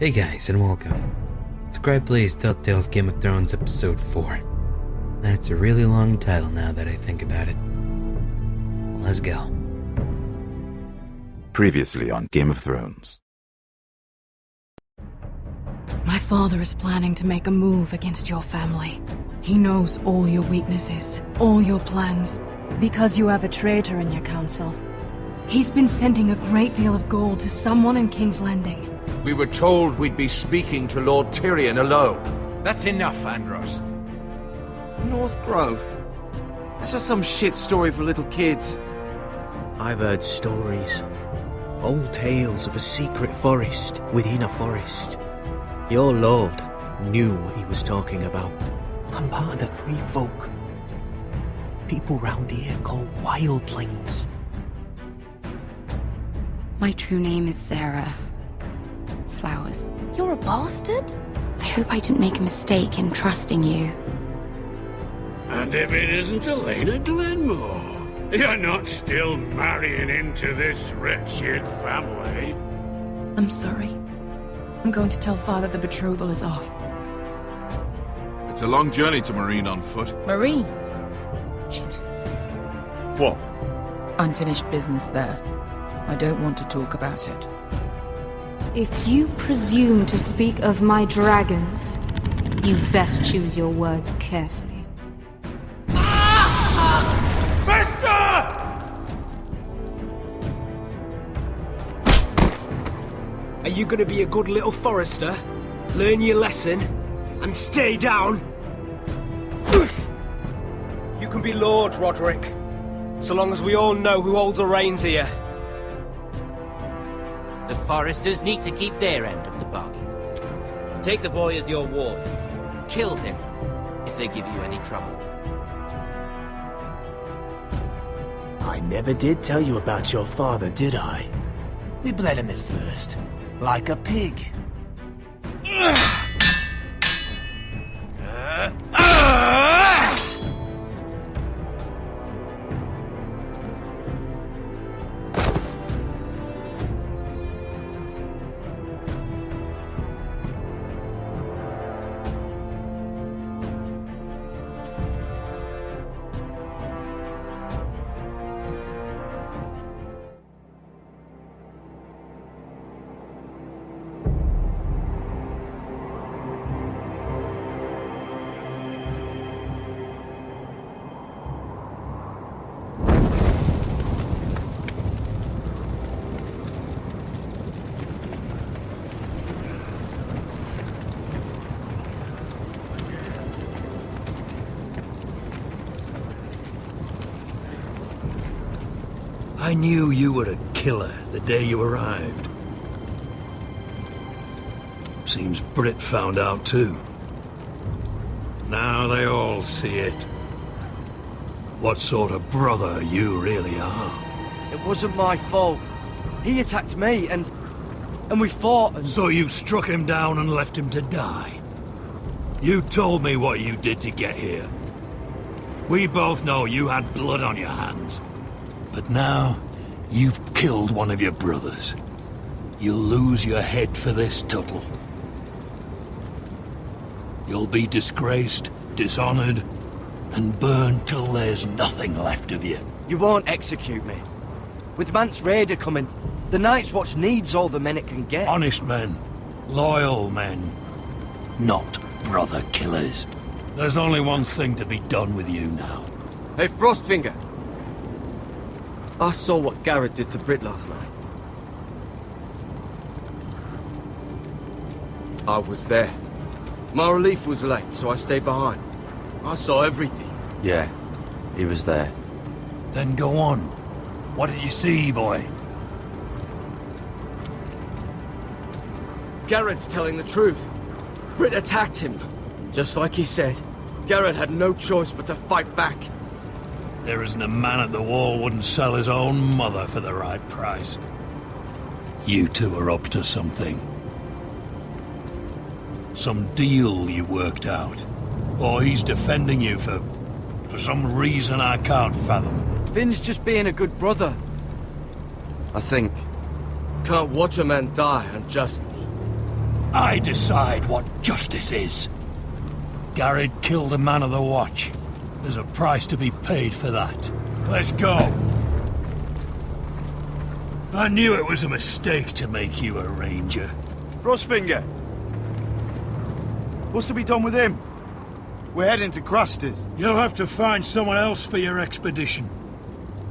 Hey guys, and welcome. Scribe Plays Telltale's Game of Thrones Episode 4. That's a really long title now that I think about it. Let's go. Previously on Game of Thrones. My father is planning to make a move against your family. He knows all your weaknesses, all your plans, because you have a traitor in your council. He's been sending a great deal of gold to someone in King's Landing. We were told we'd be speaking to Lord Tyrion alone. That's enough, Andros. North Grove? That's just some shit story for little kids. I've heard stories. Old tales of a secret forest within a forest. Your lord knew what he was talking about. I'm part of the free folk. People round here call wildlings. My true name is Sarah Flowers. You're a bastard? I hope I didn't make a mistake in trusting you. And if it isn't Elena Glenmore, you're not still marrying into this wretched family. I'm sorry. I'm going to tell Father the betrothal is off. It's a long journey to Marine on foot. Marine? Shit. What? Unfinished business there. I don't want to talk about it. If you presume to speak of my dragons, you best choose your words carefully. Are you gonna be a good little forester? Learn your lesson? And stay down? You can be Lord, Roderick. So long as we all know who holds the reins here. The foresters need to keep their end of the bargain. Take the boy as your ward. Kill him if they give you any trouble. I never did tell you about your father, did I? We bled him at first, like a pig. I knew you were a killer the day you arrived. Seems Brit found out too. Now they all see it. What sort of brother you really are. It wasn't my fault. He attacked me, and we fought, and... So you struck him down and left him to die? You told me what you did to get here. We both know you had blood on your hands. But now, you've killed one of your brothers. You'll lose your head for this, Tuttle. You'll be disgraced, dishonored, and burned till there's nothing left of you. You won't execute me. With Mance Raider coming, the Night's Watch needs all the men it can get. Honest men. Loyal men. Not brother killers. There's only one thing to be done with you now. Hey, Frostfinger. I saw what Garrett did to Brit last night. I was there. My relief was late, so I stayed behind. I saw everything. Yeah, he was there. Then go on. What did you see, boy? Garrett's telling the truth. Brit attacked him. Just like he said, Garrett had no choice but to fight back. There isn't a man at the wall wouldn't sell his own mother for the right price. You two are up to something. Some deal you worked out. Or he's defending you for some reason I can't fathom. Finn's just being a good brother. I think. Can't watch a man die unjustly. I decide what justice is. Garrett killed a man of the watch. There's a price to be paid for that. Let's go. I knew it was a mistake to make you a ranger. Rustfinger! What's to be done with him? We're heading to Craster's. You'll have to find someone else for your expedition.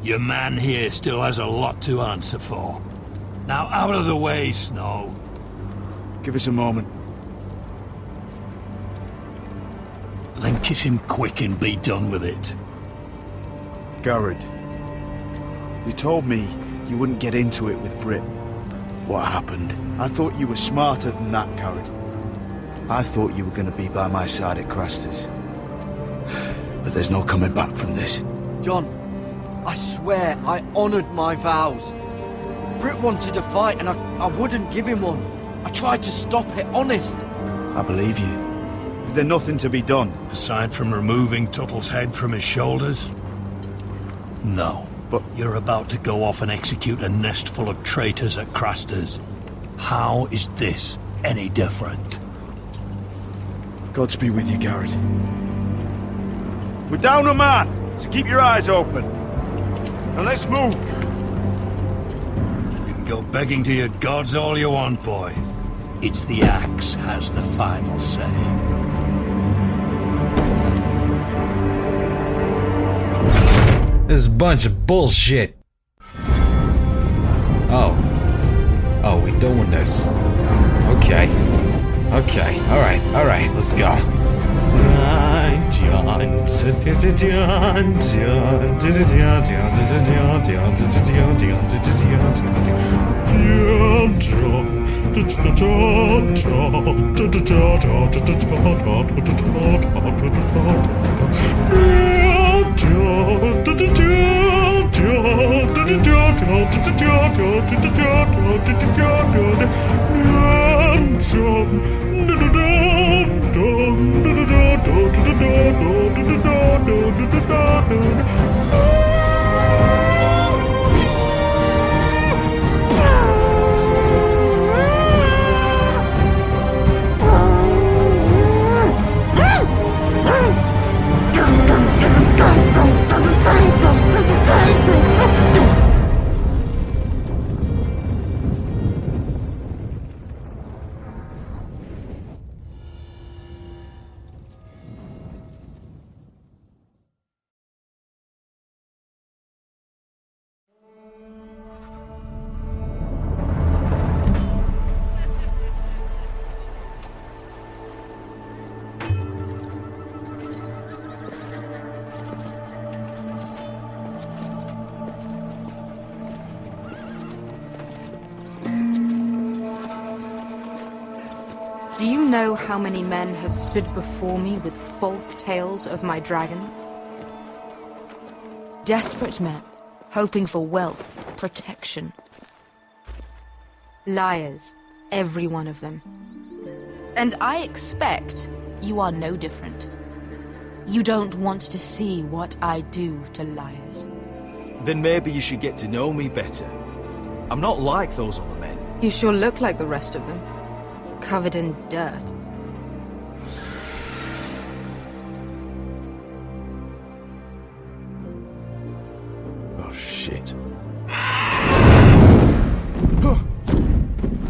Your man here still has a lot to answer for. Now out of the way, Snow. Give us a moment. Then kiss him quick and be done with it. Garrett, you told me you wouldn't get into it with Brit. What happened? I thought you were smarter than that, Garrett. I thought you were going to be by my side at Craster's. But there's no coming back from this. John, I swear I honoured my vows. Brit wanted a fight and I wouldn't give him one. I tried to stop it, honest. I believe you. Is there nothing to be done? Aside from removing Tuttle's head from his shoulders? No. But you're about to go off and execute a nest full of traitors at Craster's. How is this any different? Godspeed with you, Garrett. We're down a man, so keep your eyes open. And let's move. You can go begging to your gods all you want, boy. It's the axe has the final say. This is a bunch of bullshit. Oh, we doing this. Okay, alright, let's go. Do you know how many men have stood before me with false tales of my dragons? Desperate men, hoping for wealth, protection. Liars, every one of them. And I expect you are no different. You don't want to see what I do to liars. Then maybe you should get to know me better. I'm not like those other men. You sure look like the rest of them. Covered in dirt. Oh, shit.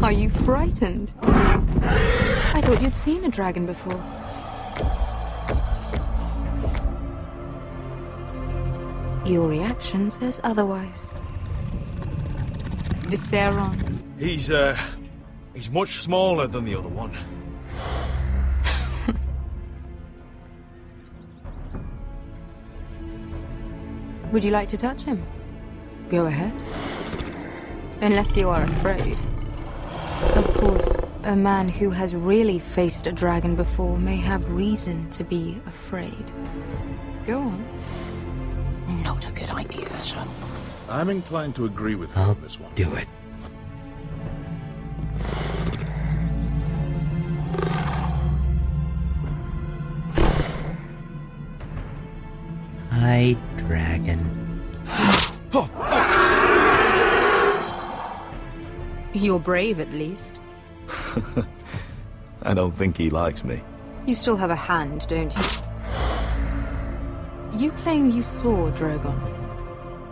Are you frightened? I thought you'd seen a dragon before. Your reaction says otherwise. Visceron. He's much smaller than the other one. Would you like to touch him? Go ahead. Unless you are afraid. Of course, a man who has really faced a dragon before may have reason to be afraid. Go on. Not a good idea, sir. I'm inclined to agree with you I'll on this one. do it. Hi, dragon. You're brave, at least. I don't think he likes me. You still have a hand, don't you? You claim you saw Drogon.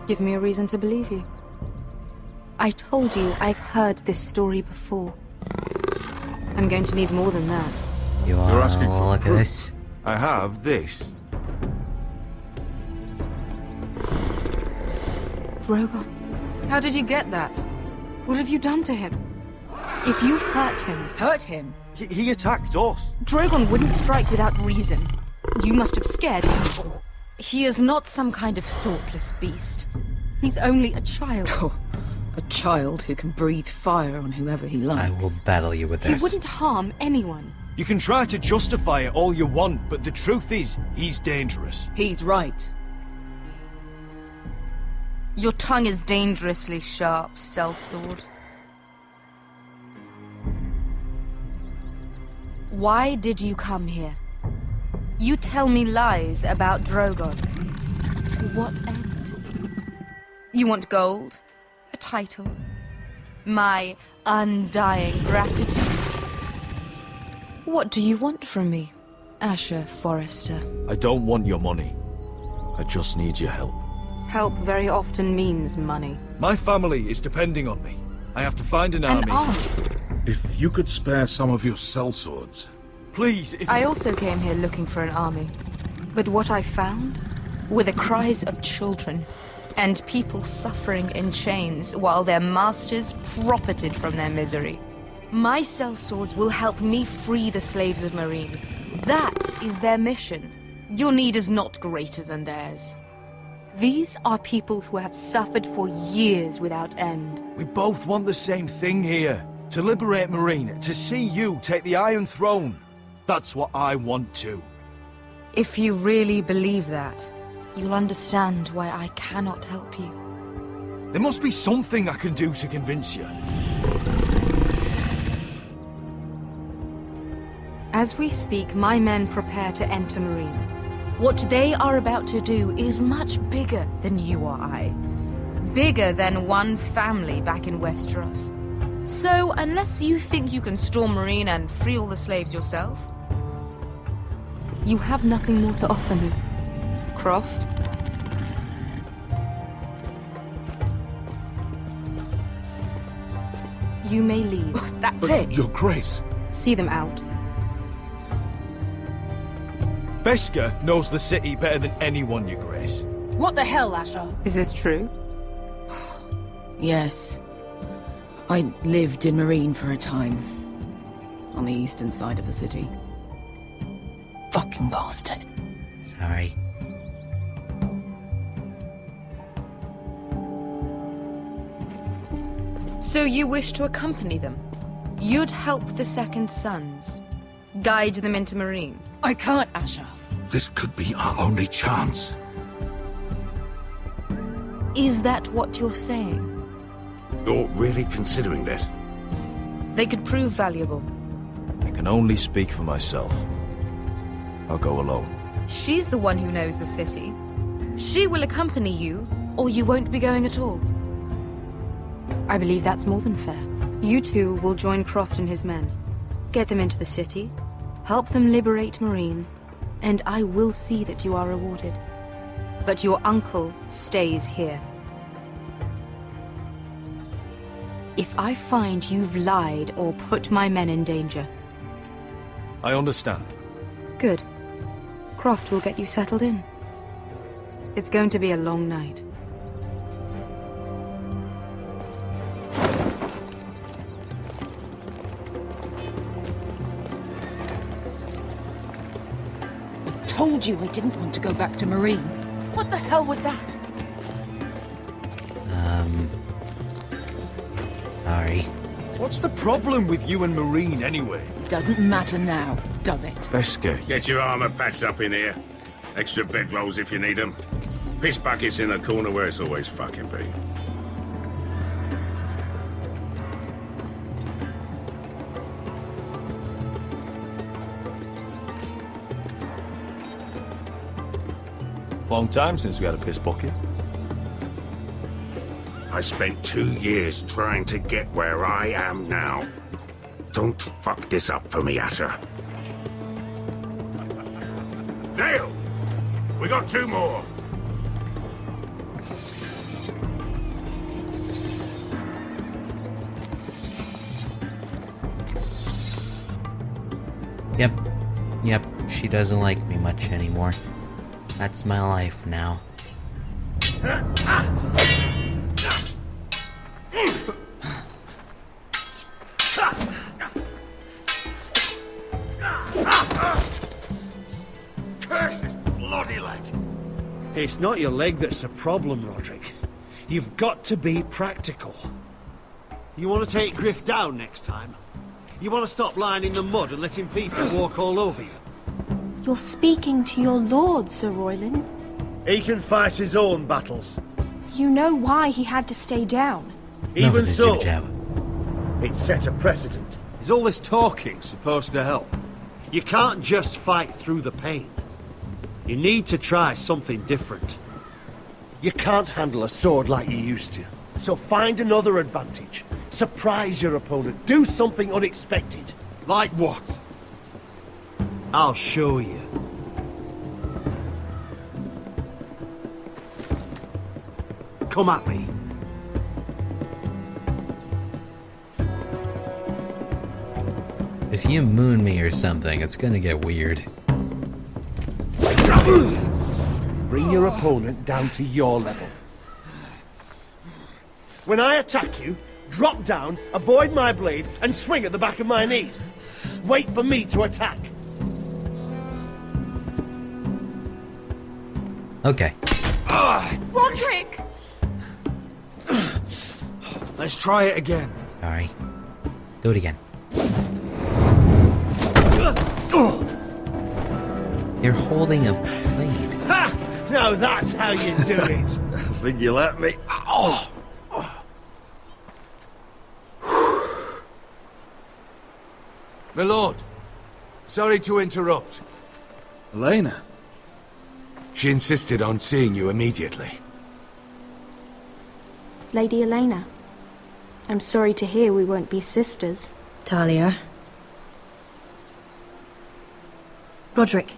Give me a reason to believe you. I told you I've heard this story before. I'm going to need more than that. You're asking for look at proof. this. I have this. Drogon, how did you get that? What have you done to him? If you've hurt him... He attacked us. Drogon wouldn't strike without reason. You must have scared him. He is not some kind of thoughtless beast. He's only a child. Oh, a child who can breathe fire on whoever he likes. I will battle you with He this. wouldn't harm anyone. You can try to justify it all you want, but the truth is, he's dangerous. He's right. Your tongue is dangerously sharp, sellsword. Why did you come here? You tell me lies about Drogon. To what end? You want gold? A title? My undying gratitude? What do you want from me, Asher Forrester? I don't want your money. I just need your help. Help very often means money. My family is depending on me. I have to find an army. An army? If you could spare some of your sellswords. Please, if I also came here looking for an army. But what I found were the cries of children and people suffering in chains while their masters profited from their misery. My sellswords will help me free the slaves of Meereen. That is their mission. Your need is not greater than theirs. These are people who have suffered for years without end. we both want the same thing here. To liberate Meereen, to see you take the Iron Throne. That's what I want too. If you really believe that, you'll understand why I cannot help you. There must be something I can do to convince you. As we speak, my men prepare to enter Meereen. What they are about to do is much bigger than you or I. Bigger than one family back in Westeros. So, unless you think you can storm Meereen and free all the slaves yourself, you have nothing more to offer me. Croft? You may leave. That's But it. Your Grace. See them out. Beskar knows the city better than anyone, Your Grace. What the hell, Asher? Is this true? Yes. I lived in Meereen for a time. On the eastern side of the city. Fucking bastard. Sorry. So you wish to accompany them? You'd help the Second Sons? Guide them into Meereen? I can't, Asher. This could be our only chance. Is that what you're saying? You're really considering this? They could prove valuable. I can only speak for myself. I'll go alone. She's the one who knows the city. She will accompany you, or you won't be going at all. I believe that's more than fair. You two will join Croft and his men. Get them into the city, help them liberate Meereen, and I will see that you are rewarded. But your uncle stays here. If I find you've lied or put my men in danger... I understand. Good. Croft will get you settled in. It's going to be a long night. I told you I didn't want to go back to Meereen. What the hell was that? Sorry. What's the problem with you and Meereen, anyway? Doesn't matter now, does it? Beskar, Get your armor patched up in here. Extra bedrolls if you need them. Piss buckets in the corner where it's always fucking been. long time since we had a piss bucket. I spent 2 years trying to get where I am now. Don't fuck this up for me, Asher. Nail! We got 2 more. Yep, she doesn't like me much anymore. That's my life now. Curse this bloody leg! It's not your leg that's the problem, Roderick. You've got to be practical. You want to take Griff down next time? You want to stop lying in the mud and letting people walk all over you? You're speaking to your lord, Sir Royland. He can fight his own battles. You know why he had to stay down. Even so, it set a precedent. Is all this talking supposed to help? You can't just fight through the pain. You need to try something different. You can't handle a sword like you used to. So find another advantage. Surprise your opponent. Do something unexpected. Like what? I'll show you. Come at me. If you moon me or something, it's gonna get weird. Bring your opponent down to your level. When I attack you, drop down, avoid my blade, and swing at the back of my knees. Wait for me to attack. Okay. Roderick! Let's try it again. Sorry. Do it again. You're holding a blade. Ha! Now that's how you do it. I think you let me. Oh! My lord, sorry to interrupt. Elena? She insisted on seeing you immediately. Lady Elena, I'm sorry to hear we won't be sisters. Talia. Roderick.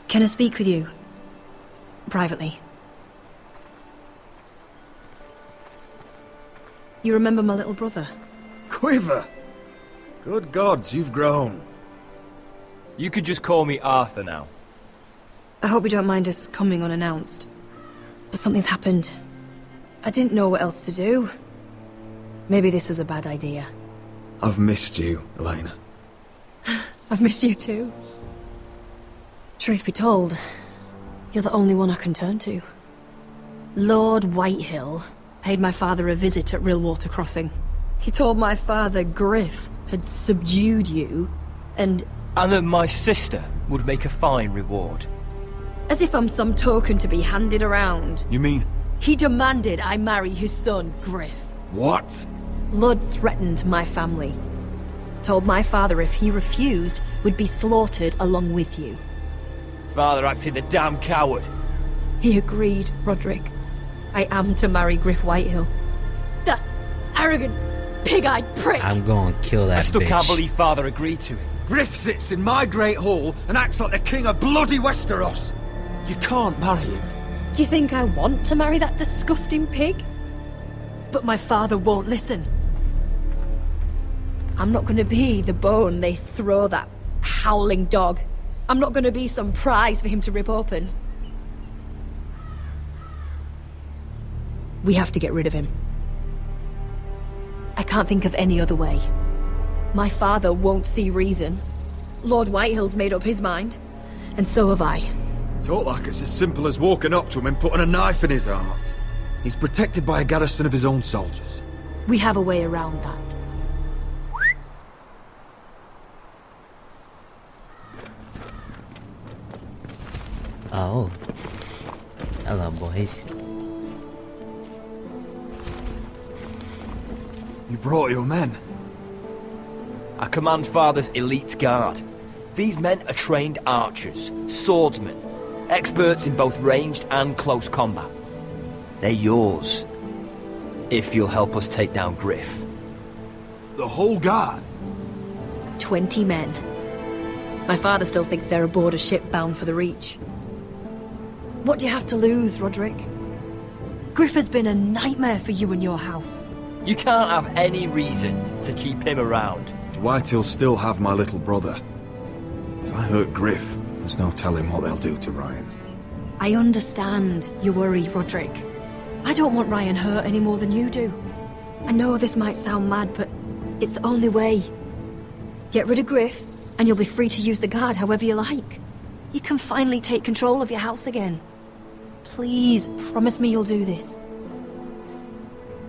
Can I speak with you? Privately. You remember my little brother? Quiver! Good gods, you've grown. You could just call me Arthur now. I hope you don't mind us coming unannounced. But something's happened. I didn't know what else to do. Maybe this was a bad idea. I've missed you, Elena. I've missed you too. Truth be told, you're the only one I can turn to. Lord Whitehill paid my father a visit at Rillwater Crossing. He told my father Griff had subdued you, and that my sister would make a fine reward. As if I'm some token to be handed around. You mean? He demanded I marry his son, Griff. What? Lord threatened my family. Told my father if he refused, would be slaughtered along with you. Father acted the damn coward. He agreed, Roderick. I am to marry Griff Whitehill. That arrogant, pig-eyed prick! I'm going to kill that bitch. I still can't believe Father agreed to it. Griff sits in my great hall and acts like the king of bloody Westeros. You can't marry him. Do you think I want to marry that disgusting pig? But my father won't listen. I'm not gonna be the bone they throw that howling dog. I'm not gonna be some prize for him to rip open. We have to get rid of him. I can't think of any other way. My father won't see reason. Lord Whitehill's made up his mind. And so have I. Talk like it's as simple as walking up to him and putting a knife in his heart. He's protected by a garrison of his own soldiers. We have a way around that. Oh. Hello, boys. You brought your men. I command Father's elite guard. These men are trained archers, swordsmen, experts in both ranged and close combat. They're yours, if you'll help us take down Griff. The whole guard? 20 men. My father still thinks they're aboard a ship bound for the Reach. What do you have to lose, Roderick? Griff has been a nightmare for you and your house. You can't have any reason to keep him around. The Whitehills still have my little brother. If I hurt Griff, there's no telling what they'll do to Ryan. I understand your worry, Roderick. I don't want Ryan hurt any more than you do. I know this might sound mad, but it's the only way. Get rid of Griff, and you'll be free to use the guard however you like. You can finally take control of your house again. Please, promise me you'll do this.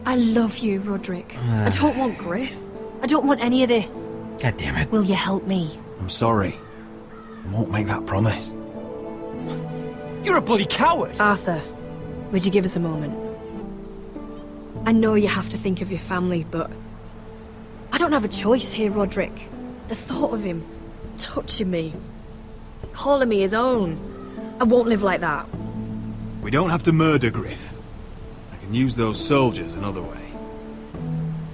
I love you, Roderick. I don't want Griff. I don't want any of this. God damn it. Will you help me? I'm sorry. I won't make that promise. You're a bloody coward! Arthur, would you give us a moment? I know you have to think of your family, but I don't have a choice here, Roderick. The thought of him touching me, calling me his own, I won't live like that. We don't have to murder Griff. I can use those soldiers another way.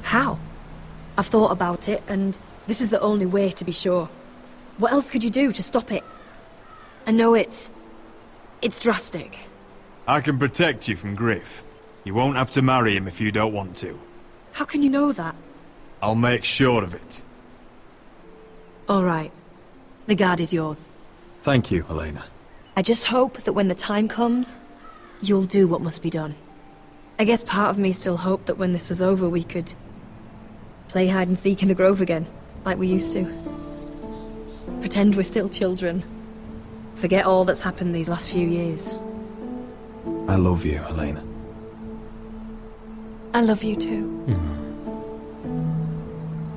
How? I've thought about it, and this is the only way to be sure. What else could you do to stop it? I know it's drastic. I can protect you from Griff. You won't have to marry him if you don't want to. How can you know that? I'll make sure of it. All right. The guard is yours. Thank you, Helena. I just hope that when the time comes, you'll do what must be done. I guess part of me still hoped that when this was over we could play hide and seek in the Grove again, like we used to. Pretend we're still children. Forget all that's happened these last few years. I love you, Helena. I love you too.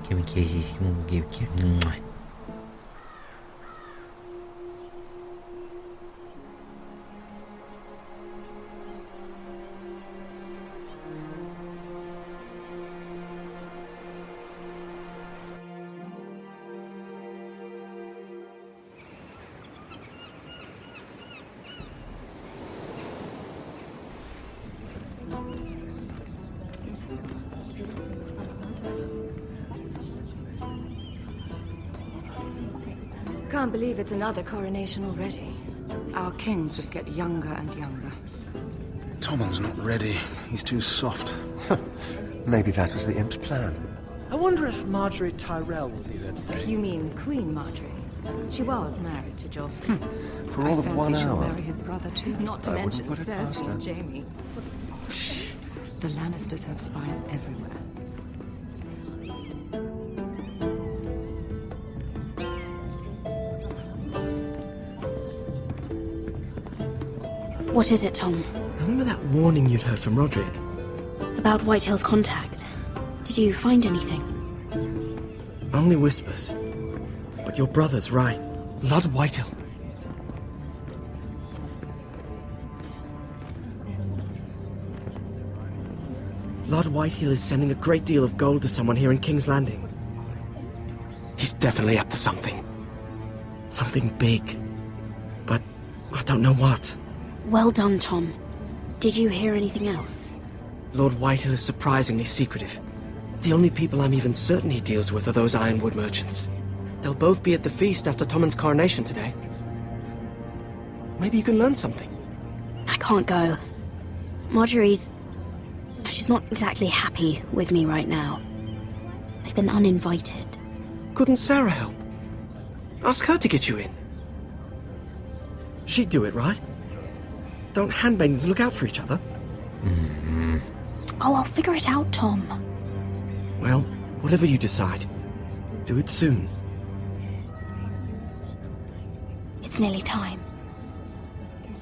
Give me kisses. Give me. Can't believe it's another coronation already. Our kings just get younger and younger. Tommen's not ready. He's too soft. Maybe that was the imp's plan. I wonder if Marjorie Tyrell will be there today. You mean Queen Marjorie? She was married to Joffrey. For all of 1 hour. She'll marry his brother too. Not to mention put it past Cersei her. and Jaime. Shh. The Lannisters have spies everywhere. What is it, Tom? Remember that warning you'd heard from Roderick? About Whitehill's contact. Did you find anything? Only whispers. But your brother's right. Lord Whitehill. Lord Whitehill is sending a great deal of gold to someone here in King's Landing. He's definitely up to something. Something big. But I don't know what. Well done, Tom. Did you hear anything else? Lord Whitehill is surprisingly secretive. The only people I'm even certain he deals with are those ironwood merchants. They'll both be at the feast after Tommen's coronation today. Maybe you can learn something. I can't go. She's not exactly happy with me right now. I've been uninvited. Couldn't Sarah help? Ask her to get you in. She'd do it, right? Don't handmaidens look out for each other? Oh, I'll figure it out, Tom. Well, whatever you decide, do it soon. It's nearly time.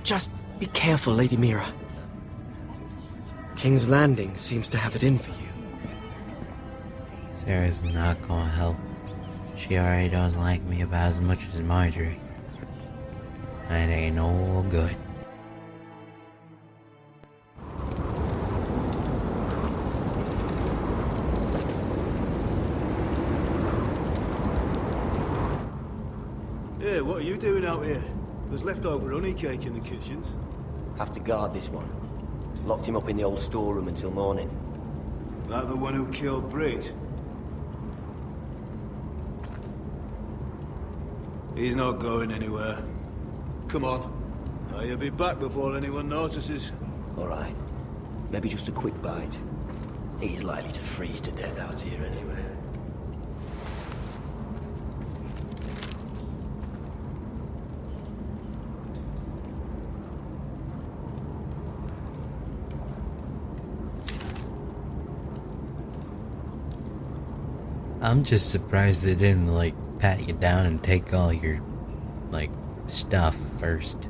Just be careful, Lady Mira. King's Landing seems to have it in for you. Sarah's not gonna help. She already doesn't like me about as much as Marjorie. That ain't no good. Yeah, what are you doing out here? There's leftover honey cake in the kitchens. Have to guard this one. Locked him up in the old storeroom until morning. That the one who killed Brit? He's not going anywhere. Come on. You'll be back before anyone notices. All right. Maybe just a quick bite. He's likely to freeze to death out here anyway. I'm just surprised they didn't, like, pat you down and take all your, like, stuff first.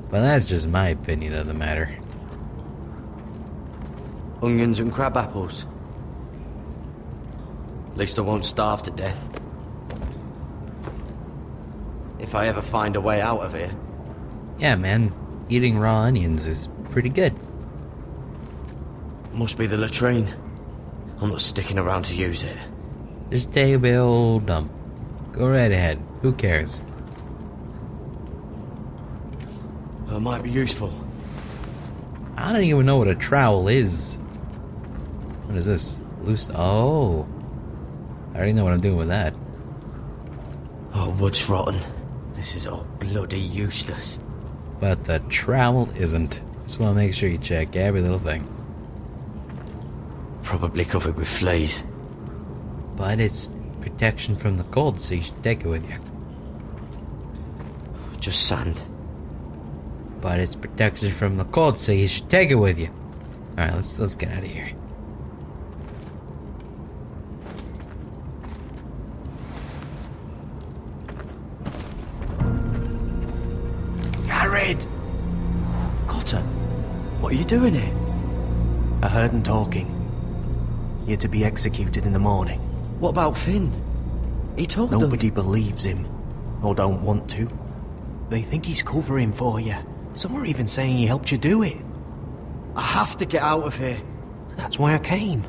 But that's just my opinion of the matter. Onions and crab apples. At least I won't starve to death. If I ever find a way out of here. Yeah, man. Eating raw onions is pretty good. Must be the latrine. I'm not sticking around to use it. Just take a big old dump. Go right ahead. Who cares? It might be useful. I don't even know what a trowel is. What is this? Loose. Oh. I already know what I'm doing with that. Oh, wood's rotten. This is all bloody useless. But the trowel isn't. Just want to make sure you check every little thing. Probably covered with fleas. But it's protection from the cold, so you should take it with you. Just sand. But it's protection from the cold, so you should take it with you. Alright, let's get out of here. Jared! Cotter, what are you doing here? I heard him talking. You're to be executed in the morning. What about Finn? He told them. Nobody believes him, or don't want to. They think he's covering for you. Some are even saying he helped you do it. I have to get out of here. That's why I came.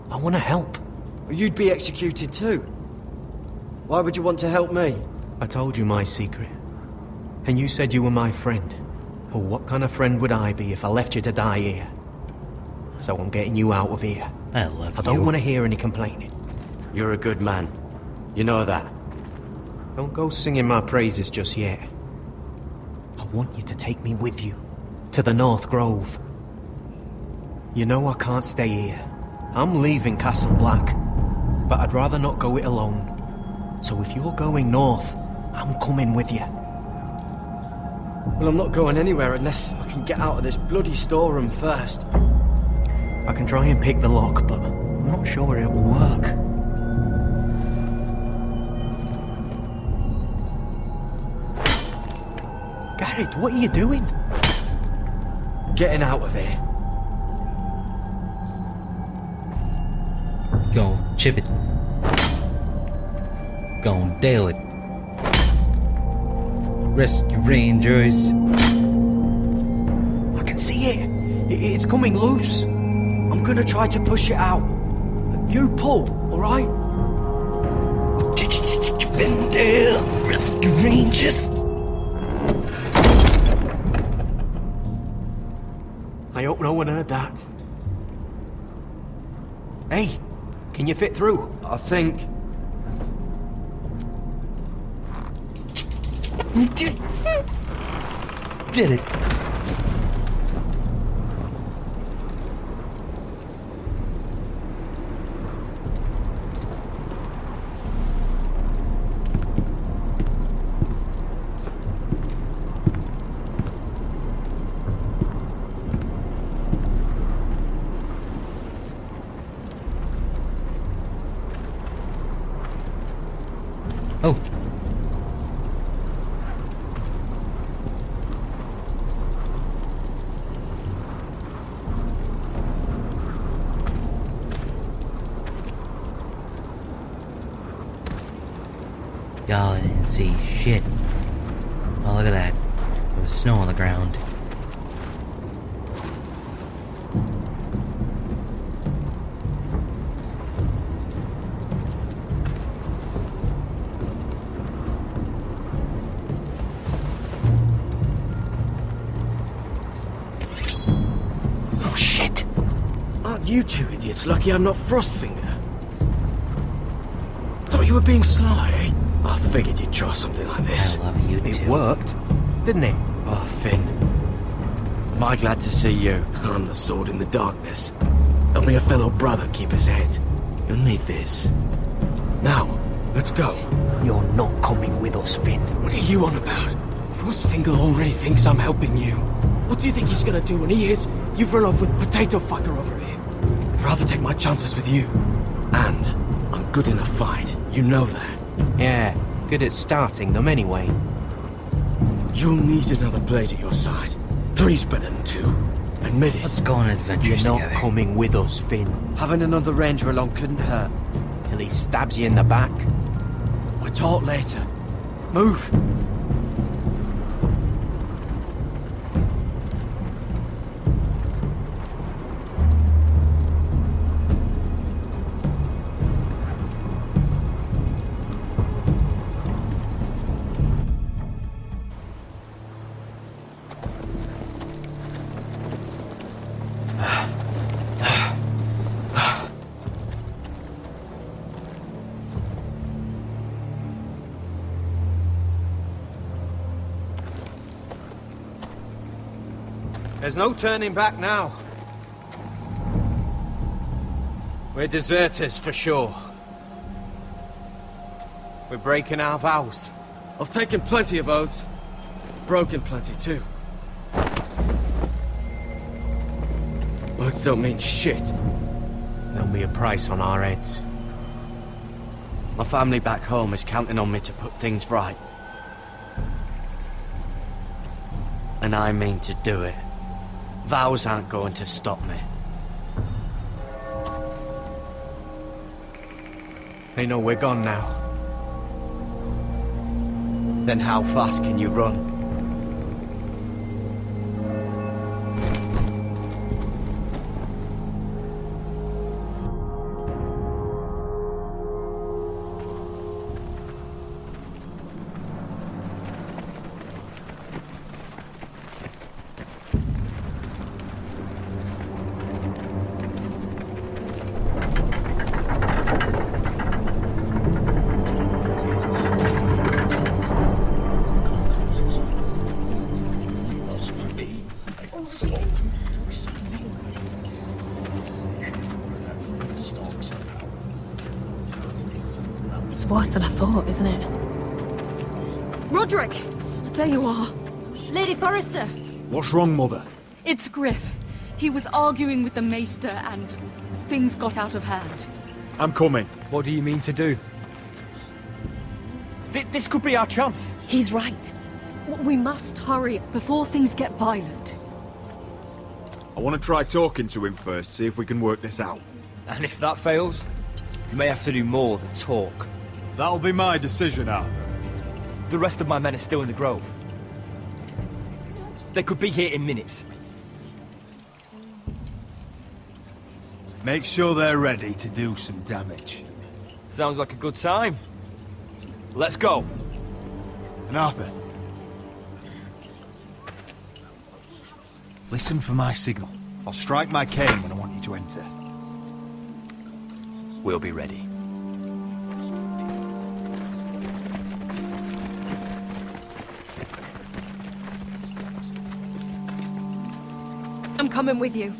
I want to help. You'd be executed too. Why would you want to help me? I told you my secret. And you said you were my friend. Well, what kind of friend would I be if I left you to die here? So I'm getting you out of here. I love you. I don't want to hear any complaining. You're a good man. You know that. Don't go singing my praises just yet. I want you to take me with you. To the North Grove. You know I can't stay here. I'm leaving Castle Black. But I'd rather not go it alone. So if you're going north, I'm coming with you. Well, I'm not going anywhere unless I can get out of this bloody storeroom first. I can try and pick the lock, but I'm not sure it will work. Garrett, what are you doing? Getting out of here. Go on, chip it. Go on, dale it. Rescue Rangers. I can see it. It's coming loose. I'm gonna try to push it out. You pull, alright? Chip and dale. Rescue Rangers. I hope no one heard that. Hey, can you fit through? I think. Did it. Oh. Y'all didn't see shit. Oh, look at that. There was snow on the ground. Oh, shit. Aren't you two idiots lucky I'm not Frostfinger? Thought you were being sly, eh? I figured you'd try something like this. I love you It too. worked, didn't it? Oh, Finn. Am I glad to see you? I'm the sword in the darkness. Helping a fellow brother keep his head. You'll need this. Now, let's go. You're not coming with us, Finn. What are you on about? Frostfinger already thinks I'm helping you. What do you think he's gonna do when he hears you've run off with Potato Fucker over here? I'd rather take my chances with you. And I'm good in a fight. You know that. Yeah, good at starting them anyway. You'll need another blade at your side. 3's better than 2. Admit it. Let's go on adventures You're not together. coming with us, Finn. Having another ranger along couldn't hurt. Till he stabs you in the back. We'll talk later. Move. There's no turning back now. We're deserters for sure. We're breaking our vows. I've taken plenty of oaths. Broken plenty too. Words don't mean shit. There'll be a price on our heads. My family back home is counting on me to put things right. And I mean to do it. Vows aren't going to stop me. They know we're gone now. Then how fast can you run? It's worse than I thought, isn't it? Roderick! There you are. Lady Forrester! What's wrong, Mother? It's Griff. He was arguing with the Maester and things got out of hand. I'm coming. What do you mean to do? This could be our chance. He's right. We must hurry before things get violent. I want to try talking to him first, see if we can work this out. And if that fails, you may have to do more than talk. That'll be my decision, Arthur. The rest of my men are still in the Grove. They could be here in minutes. Make sure they're ready to do some damage. Sounds like a good time. Let's go. And Arthur, listen for my signal. I'll strike my cane when I want you to enter. We'll be ready. I'm coming with you.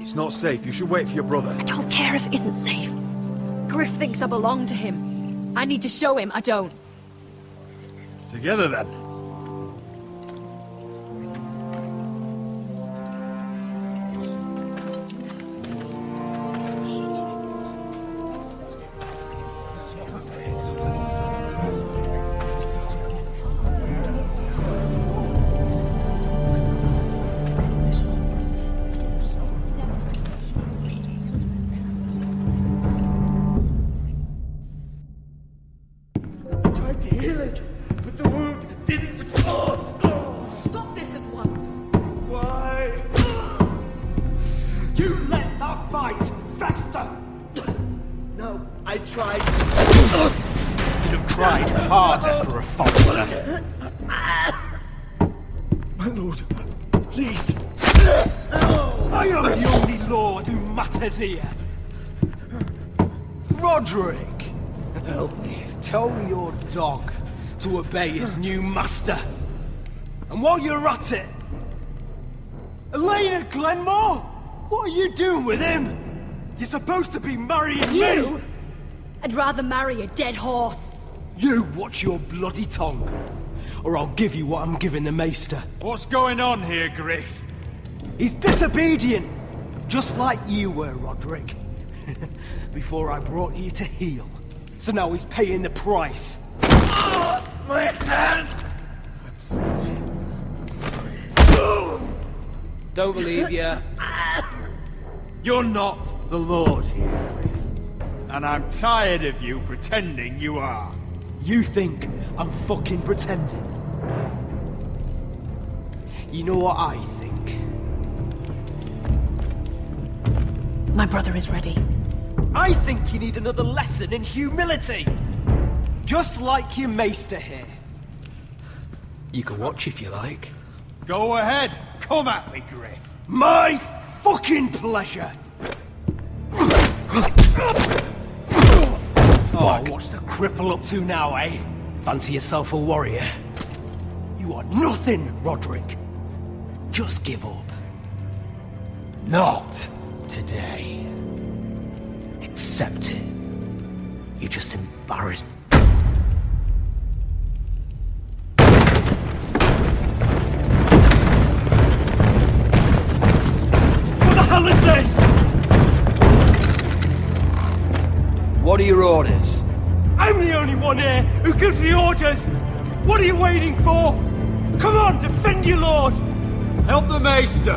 It's not safe. You should wait for your brother. I don't care if it isn't safe. Griff thinks I belong to him. I need to show him I don't. Together, then. Tried to heal it, but the wound didn't restore. Stop this at once. Why? You let that fight fester! No, I tried. You'd have tried harder for a Forrester. My lord, please. I am the only lord who matters here. Roderick! Help me. Tell your dog to obey his new master. And while you're at it, Elena Glenmore, what are you doing with him? You're supposed to be marrying You? me. I'd rather marry a dead horse. You watch your bloody tongue, or I'll give you what I'm giving the maester. What's going on here, Griff? He's disobedient, just like you were, Roderick. Before I brought you to heel. So now he's paying the price. My hand! Don't believe you. You're not the Lord here, Griff. And I'm tired of you pretending you are. You think I'm fucking pretending? You know what I think? My brother is ready. I think you need another lesson in humility. Just like your maester here. You can watch if you like. Go ahead. Come at me, Griff. My fucking pleasure. Oh, what's the cripple up to now, eh? Fancy yourself a warrior? You are nothing, Roderick. Just give up. Not today. Accept it. You're just embarrassed. What the hell is this? What are your orders? I'm the only one here who gives the orders! What are you waiting for? Come on, defend your lord! Help the Maester!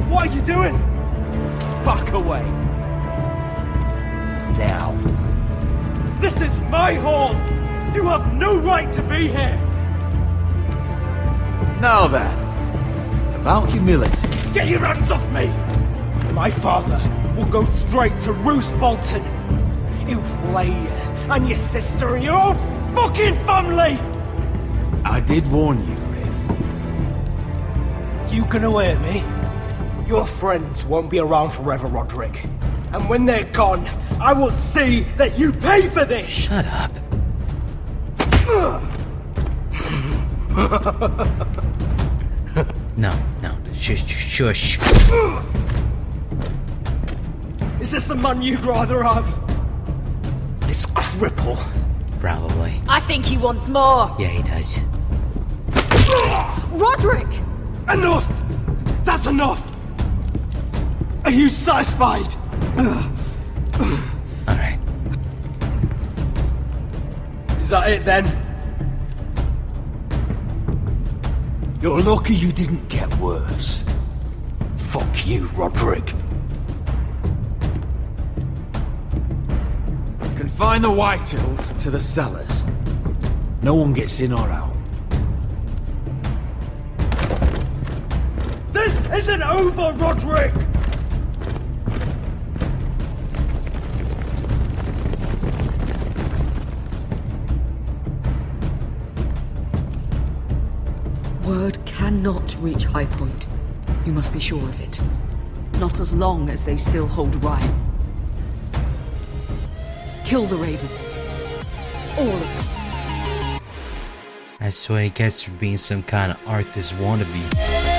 What are you doing? Back away. Now. This is my hall! You have no right to be here! Now then, about humility. Get your hands off me! My father will go straight to Roose Bolton. He'll flay you, and your sister, and your whole fucking family! I did warn you, Griff. You gonna hear me? Your friends won't be around forever, Roderick. And when they're gone, I will see that you pay for this! Shut up. No, shush. Is this the man you'd rather have? This cripple? Probably. I think he wants more. Yeah, he does. Roderick! Enough! That's enough! Are you satisfied? Alright. Is that it then? You're lucky you didn't get worse. Fuck you, Roderick. Confine the Whitehills to the cellars. No one gets in or out. This isn't over, Roderick! Word cannot reach High Point. You must be sure of it. Not as long as they still hold Ryan. Kill the ravens. All of them. That's what he gets for being some kind of artist wannabe.